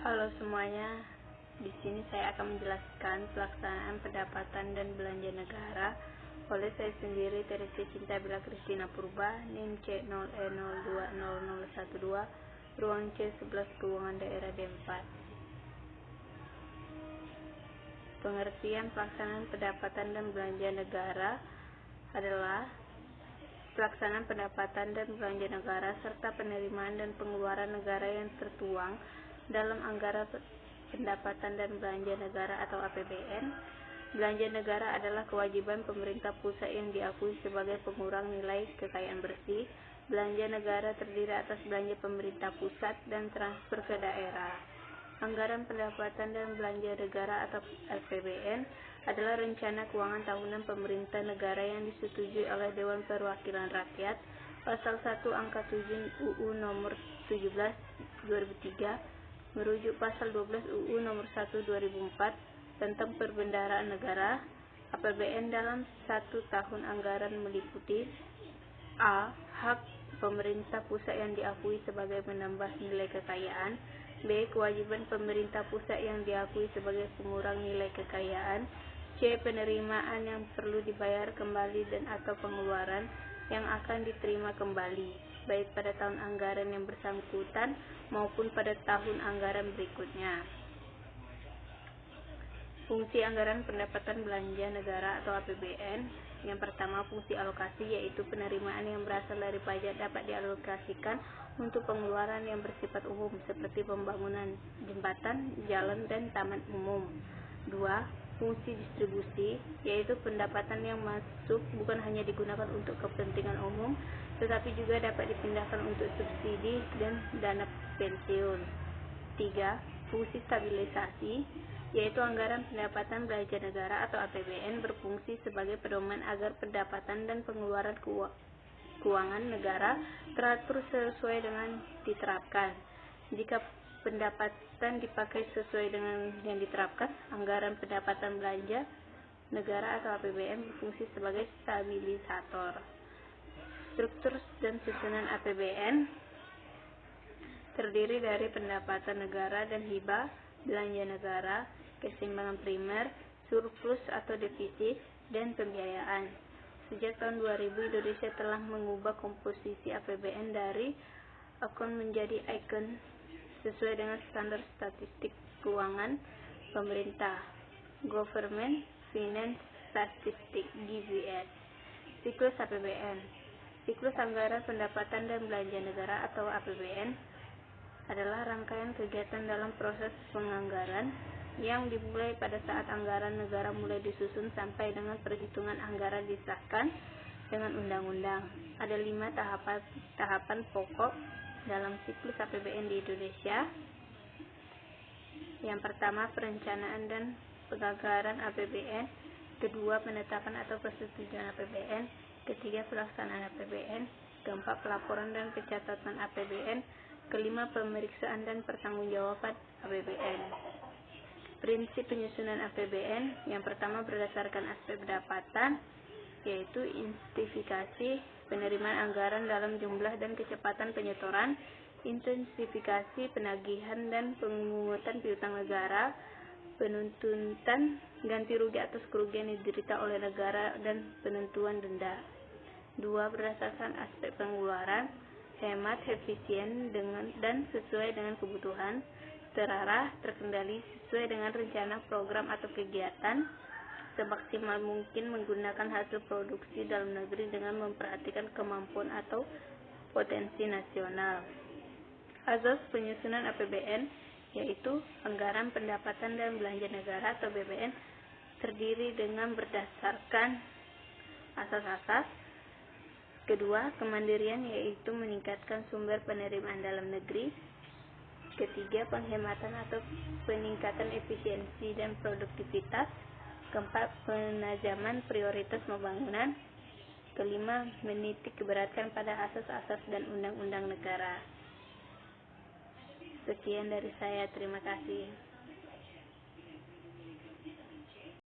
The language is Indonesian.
Halo semuanya, di sini saya akan menjelaskan pelaksanaan pendapatan dan belanja negara oleh saya sendiri, Teresa Cinta Bella Kristina Purba, NIM C0E020012, ruang C11, keuangan daerah D4. Pengertian pelaksanaan pendapatan dan belanja negara adalah pelaksanaan pendapatan dan belanja negara serta penerimaan dan pengeluaran negara yang tertuang dalam anggaran pendapatan dan belanja negara atau APBN. Belanja negara adalah kewajiban pemerintah pusat yang diakui sebagai pengurang nilai kekayaan bersih. Belanja negara terdiri atas belanja pemerintah pusat dan transfer ke daerah. Anggaran pendapatan dan belanja negara atau APBN adalah rencana keuangan tahunan pemerintah negara yang disetujui oleh Dewan Perwakilan Rakyat. Pasal 1 Angka 7 UU Nomor 17 2003 merujuk Pasal 12 UU Nomor 1 2004 tentang perbendaharaan negara. APBN dalam satu tahun anggaran meliputi A. Hak pemerintah pusat yang diakui sebagai menambah nilai kekayaan. B. Kewajiban pemerintah pusat yang diakui sebagai pengurang nilai kekayaan. C. Penerimaan yang perlu dibayar kembali dan atau pengeluaran yang akan diterima kembali, baik pada tahun anggaran yang bersangkutan maupun pada tahun anggaran berikutnya. Fungsi anggaran pendapatan belanja negara atau APBN. Yang pertama, fungsi alokasi, yaitu penerimaan yang berasal dari pajak dapat dialokasikan untuk pengeluaran yang bersifat umum seperti pembangunan jembatan, jalan, dan taman umum. 2. Fungsi distribusi, yaitu pendapatan yang masuk bukan hanya digunakan untuk kepentingan umum, tetapi juga dapat dipindahkan untuk subsidi dan dana pensiun. 3. Fungsi stabilisasi, yaitu anggaran pendapatan belanja negara atau APBN berfungsi sebagai pedoman agar pendapatan dan pengeluaran keuangan negara teratur sesuai dengan diterapkan. Jika pendapatan dipakai sesuai dengan yang diterapkan, anggaran pendapatan belanja negara atau APBN berfungsi sebagai stabilisator. Struktur dan susunan APBN terdiri dari pendapatan negara dan hibah, belanja negara, keseimbangan primer, surplus atau defisit, dan pembiayaan. Sejak tahun 2000, Indonesia telah mengubah komposisi APBN dari akun menjadi icon sesuai dengan standar statistik keuangan pemerintah, Government Finance Statistics (GFS). Siklus APBN. Siklus anggaran pendapatan dan belanja negara atau APBN adalah rangkaian kegiatan dalam proses penganggaran yang dimulai pada saat anggaran negara mulai disusun sampai dengan perhitungan anggaran disahkan dengan undang-undang. Ada 5 tahapan pokok dalam siklus APBN di Indonesia. Yang pertama, perencanaan dan penganggaran APBN. Kedua, penetapan atau persetujuan APBN. Ketiga, pelaksanaan APBN. Keempat, pelaporan dan pencatatan APBN. Kelima, pemeriksaan dan pertanggungjawaban APBN. Prinsip penyusunan APBN. Yang pertama, berdasarkan aspek pendapatan, yaitu intensifikasi penerimaan anggaran dalam jumlah dan kecepatan penyetoran, intensifikasi penagihan dan pemungutan piutang negara, penuntutan ganti rugi atas kerugian yang diderita oleh negara, dan penentuan denda. 2. Berdasarkan aspek pengeluaran, hemat, efisien dan sesuai dengan kebutuhan, terarah, terkendali sesuai dengan rencana program atau kegiatan, semaksimal mungkin menggunakan hasil produksi dalam negeri dengan memperhatikan kemampuan atau potensi nasional. Asas penyusunan APBN, yaitu anggaran pendapatan dan belanja negara atau BPN, terdiri dengan berdasarkan asas-asas. Kedua, kemandirian, yaitu meningkatkan sumber penerimaan dalam negeri. Ketiga, penghematan atau peningkatan efisiensi dan produktivitas. Keempat, penajaman prioritas pembangunan. Kelima, menitik keberatan pada asas-asas dan undang-undang negara. Sekian dari saya, terima kasih.